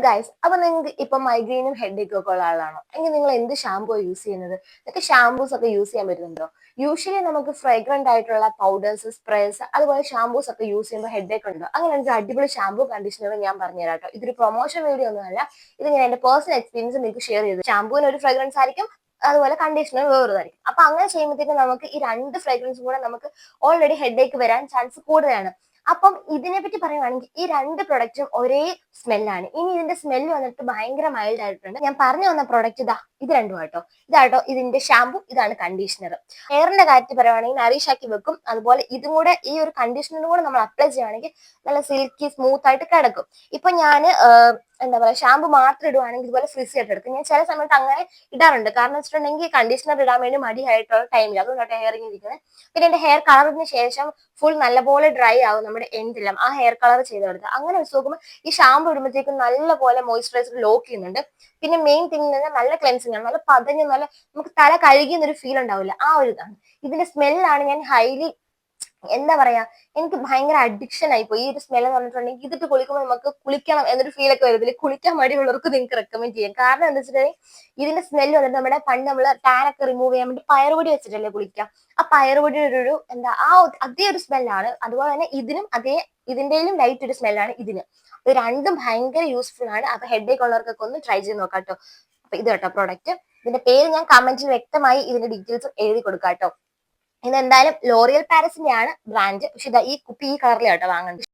Guys, അപ്പൊ നിങ്ങൾക്ക് ഇപ്പൊ മൈഗ്രെയിനും ഹെഡേക്കും ഒക്കെ ഉള്ള ആളാണോ? എങ്കിൽ നിങ്ങൾ എന്ത് ഷാമ്പൂ യൂസ് ചെയ്യുന്നത്? നിങ്ങൾക്ക് ഷാമ്പൂസ് ഒക്കെ യൂസ് ചെയ്യാൻ പറ്റുന്നുണ്ടോ? യൂഷ്വലി നമുക്ക് ഫ്രേഗ്രന്റ് ആയിട്ടുള്ള പൗഡേഴ്സ്, സ്പ്രേസ്, അതുപോലെ ഷാമ്പൂസ് ഒക്കെ യൂസ് ചെയ്യുമ്പോൾ ഹെഡേക്ക് ഉണ്ടോ? അങ്ങനെ ഒരു അടിപൊളി ഷാമ്പൂ കണ്ടീഷണർ ഞാൻ പറഞ്ഞുതരാം കേട്ടോ. ഇതൊരു പ്രൊമോഷൻ വീഡിയോ ഒന്നുമല്ല, ഇത് ഞാൻ എന്റെ പേഴ്സണൽ എക്സ്പീരിയൻസ് നിങ്ങൾക്ക് ഷെയർ ചെയ്തു. ഷാമ്പൂവിന് ഒരു ഫ്രേഗ്രൻസ് ആയിരിക്കും, അതുപോലെ കണ്ടീഷണർ വേറൊതായിരിക്കും. അപ്പൊ അങ്ങനെ ചെയ്യുമ്പോഴത്തേക്കും നമുക്ക് ഈ രണ്ട് ഫ്രേഗ്രൻസും കൂടെ നമുക്ക് ഓൾറെഡി ഹെഡേക്ക് വരാൻ ചാൻസ് കൂടുതലാണ്. അപ്പം ഇതിനെ പറ്റി പറയുവാണെങ്കിൽ ഈ രണ്ട് പ്രൊഡക്റ്റും ഒരേ സ്മെല്ലാണ്. ഇനി ഇതിന്റെ സ്മെല്ല് വന്നിട്ട് ഭയങ്കര മൈൽഡ് ആയിട്ടുണ്ട്. ഞാൻ പറഞ്ഞു വന്ന പ്രൊഡക്റ്റ് ഇത് രണ്ടും ആട്ടോ. ഇതാട്ടോ ഇതിന്റെ ഷാമ്പു, ഇതാണ് കണ്ടീഷണർ. ഹെയറിന്റെ കാര്യത്തിൽ പറയുവാണെങ്കിൽ നറിഷ് ആക്കി വെക്കും. അതുപോലെ ഇതും കൂടെ, ഈ ഒരു കണ്ടീഷണറും കൂടെ നമ്മൾ അപ്ലൈ ചെയ്യുകയാണെങ്കിൽ നല്ല സിൽക്കി സ്മൂത്ത് ആയിട്ട് കിടക്കും. ഇപ്പൊ ഞാൻ എന്താ പറയാ, ഷാമ്പു മാത്രം ഇടുവാണെങ്കിൽ ഇതുപോലെ ഫ്രിസി ആയിട്ട് എടുക്കും. ഞാൻ ചില സമയത്ത് അങ്ങനെ ഇടാറുണ്ട്. കാരണം വെച്ചിട്ടുണ്ടെങ്കിൽ കണ്ടീഷണർ ഇടാൻ വേണ്ടി മടിയായിട്ടുള്ള ടൈമിൽ അതുകൊണ്ടാണ് ഹെയർ ഇങ്ങനെ ഇരിക്കുന്നത്. പിന്നെ എന്റെ ഹെയർ കളറിന് ശേഷം ഫുൾ നല്ലപോലെ ഡ്രൈ ആവും നമ്മുടെ എൻഡെല്ലാം ആ ഹെയർ കളർ ചെയ്തെടുത്ത്. അങ്ങനെ വെച്ച് നോക്കുമ്പോൾ ഈ ഷാമ്പു ഇടുമ്പോഴത്തേക്കും നല്ലപോലെ മോയ്സ്ചറൈസർ ലോക്ക് ചെയ്യുന്നുണ്ട്. പിന്നെ മെയിൻ തിങ് നല്ല ക്ലെൻസിങ് ആണ്, നല്ല പതഞ്ഞ് നല്ല നമുക്ക് തല കഴുകിയെന്നൊരു ഫീൽ ഉണ്ടാവില്ല. ആ ഒരു ഇതാണ്. ഇതിന്റെ സ്മെല്ലാണ് ഞാൻ ഹൈലി, എന്താ പറയാ, എനിക്ക് ഭയങ്കര അഡിക്ഷൻ ആയിപ്പോയി ഈ ഒരു സ്മെൽ എന്ന് പറഞ്ഞിട്ടുണ്ടെങ്കിൽ. ഇതിട്ട് കുളിക്കുമ്പോൾ നമുക്ക് കുളിക്കണം എന്നൊരു ഫീൽ ഒക്കെ വരുന്നില്ല. കുളിക്കാൻ മടിയുള്ളവർക്ക് നിങ്ങൾക്ക് റെക്കമെൻഡ് ചെയ്യാം. കാരണം എന്താ വെച്ചിട്ടുണ്ടെങ്കിൽ ഇതിന്റെ സ്മെല്ല് വന്നിട്ട് നമ്മുടെ പണ്ട് നമ്മൾ ടാൻ ഒക്കെ റിമൂവ് ചെയ്യാൻ വേണ്ടി പയറുപൊടി വെച്ചിട്ടല്ലേ കുളിക്കാം. ആ പയറുപൊടിയുടെ ഒരു എന്താ അതേ ഒരു സ്മെല്ലാണ്. അതുപോലെ തന്നെ ഇതിനും ഇതിന്റെയും ലൈറ്റ് ഒരു സ്മെല്ലാണ് ഇതിന്. ഇത് രണ്ടും ഭയങ്കര യൂസ്ഫുൾ ആണ്. അപ്പൊ ഹെഡേക്ക് ഉള്ളവർക്കൊക്കെ ഒന്ന് ട്രൈ ചെയ്ത് നോക്കാം കേട്ടോ. അപ്പൊ ഇത് കേട്ടോ പ്രോഡക്റ്റ്. ഇതിന്റെ പേര് ഞാൻ കമന്റിൽ വ്യക്തമായി ഇതിന്റെ ഡീറ്റെയിൽസ് എഴുതി കൊടുക്കാം കേട്ടോ. ഇതെന്തായാലും ലോറിയൽ പാരസിന്റെ ആണ് ബ്രാൻഡ്. പക്ഷെ ഈ കുപ്പി ഈ കളറിലാട്ടോ വാങ്ങുന്നത്.